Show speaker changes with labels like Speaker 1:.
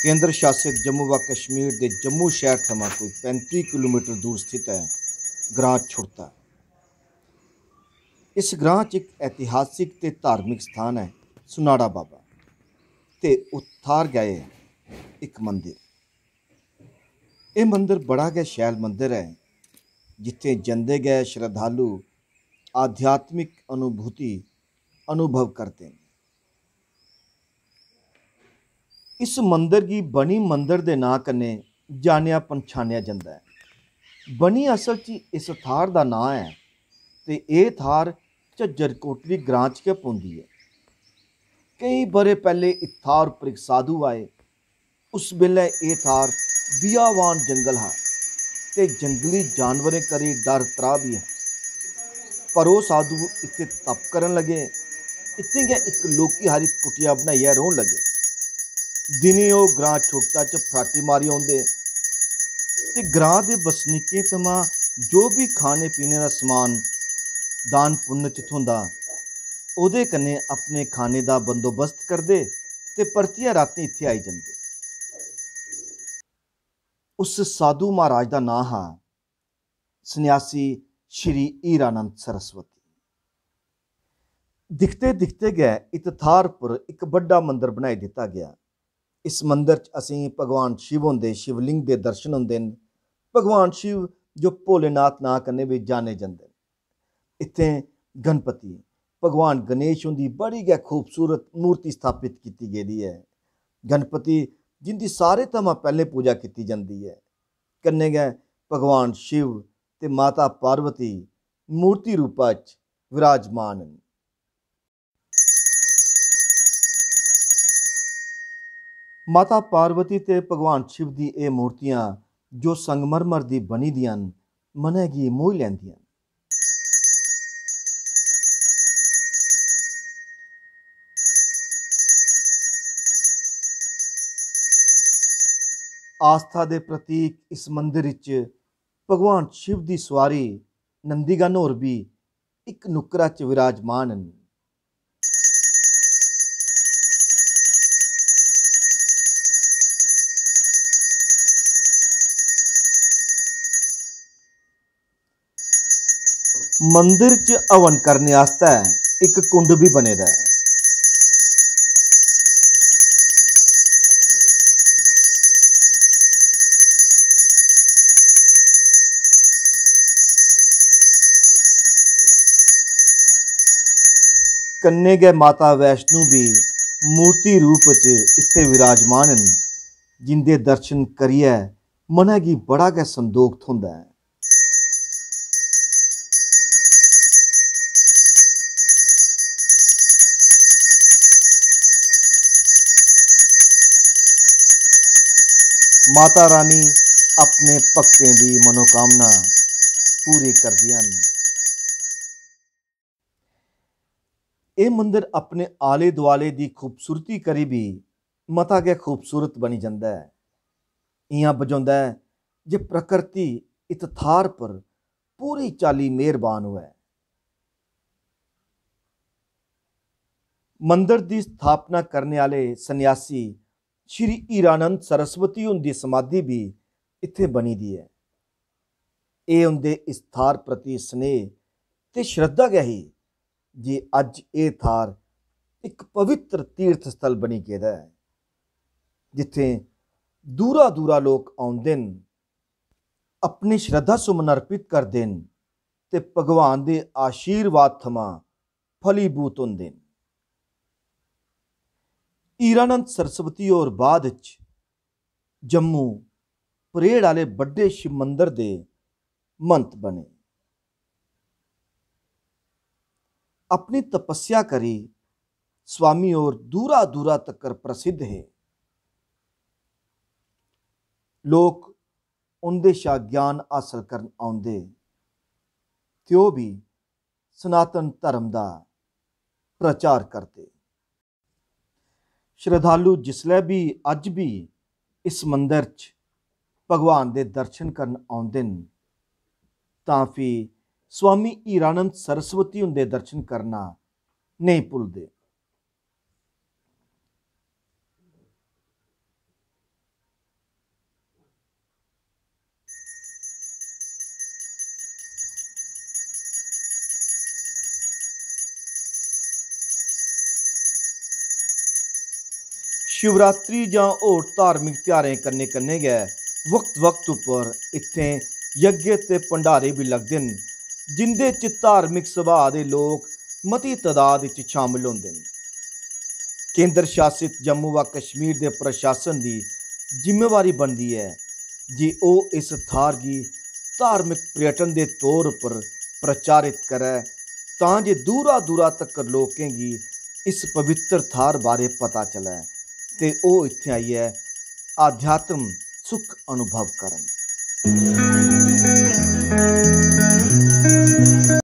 Speaker 1: केंद्र शासित जम्मू व कश्मीर के जम्मू शहर थमां कोई 35 किलोमीटर दूर स्थित है ग्रां छुड़ता। इस ग्रां च एक ऐतिहासिक ते धार्मिक स्थान है सुनाड़ा बाबा ते उत्थार गए एक मंदिर। यह मंदिर बड़ा गै शैल मंदिर है जिथे जंदे गए श्रद्धालु आध्यात्मिक अनुभूति अनुभव करते हैं। इस मंदिर की बनी मंदिर के नां कन्नै जानिया पछाणिया जाता है। बनी असल च इस थार का नां है ते यह थार झज्जर कोटली ग्रां च गै पौंदी है। कई बरे पहले इस थार पर एक साधु आए। उस वेले यह थार बियावान जंगल है ते जंगली जानवरें करी डर त्राह भी है। पर वह साधु इत्थे तप करन लगे। इत्थे गै एक लोकी हारी कुटिया बनाइया रोन लगे। दिने वह ग्रां छुड़ता च फराटी मारी आउंदे ते ग्रां दे बसनीकें थमां जो भी खाने पीने का समान दान पुण्य च थोंदा ओहदे कन्नै अपने खाने का बंदोबस्त करदे ते परतियै रातीं इत्थे आई जंदे। उस साधु महाराज का नाम हा सन्यासी श्री हीरानंद सरस्वती। दिखते दिखते गै इत थार पर एक बड़ा मंदिर बनाई दिता गया। इस मंदिर च असीं भगवान शिव होंदे शिवलिंग के दर्शन होंदे न। भगवान शिव जो भोलेनाथ नां कन्नै भी जाने जंदे न। इत्थे गणपति भगवान गणेश उनकी बड़ी गै खूबसूरत मूर्ति स्थापित की गेदी है। गणपति जिंदी सारे थमां पहले पूजा की जाती है। कन्नै गै भगवान शिव ते माता पार्वती मूर्ति रूपा च विराजमान हैं। माता पार्वती ते भगवान शिव की यह मूर्तियां जो संगमरमर की बनी दियां मनै गी मोही लैंदियां। आस्था के प्रतीक इस मंदिर विच भगवान शिव की सवारी नंदीगण होर भी एक नुकरा च विराजमान हैं। मंदिर च हवन करने आस्ते एक कुंड भी बने दा है। कन्ने गै माता वैष्णो भी मूर्ति रूप च इत्थे विराजमान हैं, जिंदे दर्शन करियै मनै गी बड़ा गै संदोख थोंदा है। माता रानी अपने भक्तें की मनोकामना पूरी करदियां न। यह मंदिर अपने आले दुआले की खूबसूरती करी भी मता गै खूबसूरत बनी जाता है। इयां बजाउंदा है जे प्रकृति इत थार पर पूरी चाली मेहरबान हुए। मंदिर की स्थापना करने वाले सन्यासी श्री हीरानंद सरस्वती उनकी समाधि भी इत्थे बनी दी है। ये उनके इस थार प्रति स्नेह ते श्रद्धा गै ही जे अज ये थार एक पवित्र तीर्थ स्थल बनी गेदा है, जिथे दूरा दूरा लोग आउंदे न, अपनी श्रद्धा सुमन अर्पित करदे न ते भगवान के आशीर्वाद थमां फलीभूत होंदे न। हीरानंद सरस्वती और बाद च जम्मू परेड आले बड़े शिव मंदिर दे महंत बने। अपनी तपस्या करी स्वामी और दूरा दूरा तक प्रसिद्ध है। लोग उनके शा ज्ञान हासिल करन आउंदे ते ओह भी सनातन धर्म का प्रचार करते। श्रद्धालु जिसलै भी अज भी इस मंदिर च भगवान के दर्शन करन आउंदे न तां फ्ही स्वामी हीरानंद सरस्वती उनके दर्शन करना नहीं भुलते। शिवरात्रि जां होर धार्मिक त्यौहारें कन्नै कन्नै गै वक्त उप्पर इत्थें यज्ञ ते भंडारे भी लगदे न, जिंदे च धार्मिक सुभाऽ दे लोक मती तदाद च शामल होंदे न। केंद्र शासित जम्मू व कश्मीर दे प्रशासन दी जिम्मेवारी बनदी है जे ओह् इस थाह्र गी धार्मिक पर्यटन दे तौर पर प्रचारित करै तां जे दूरा दूरा तक्कर लोकें गी इस पवित्र थाह्र बारे पता चलै ते ओह् इत्थें आइयै आध्यात्म सुख अनुभव करन।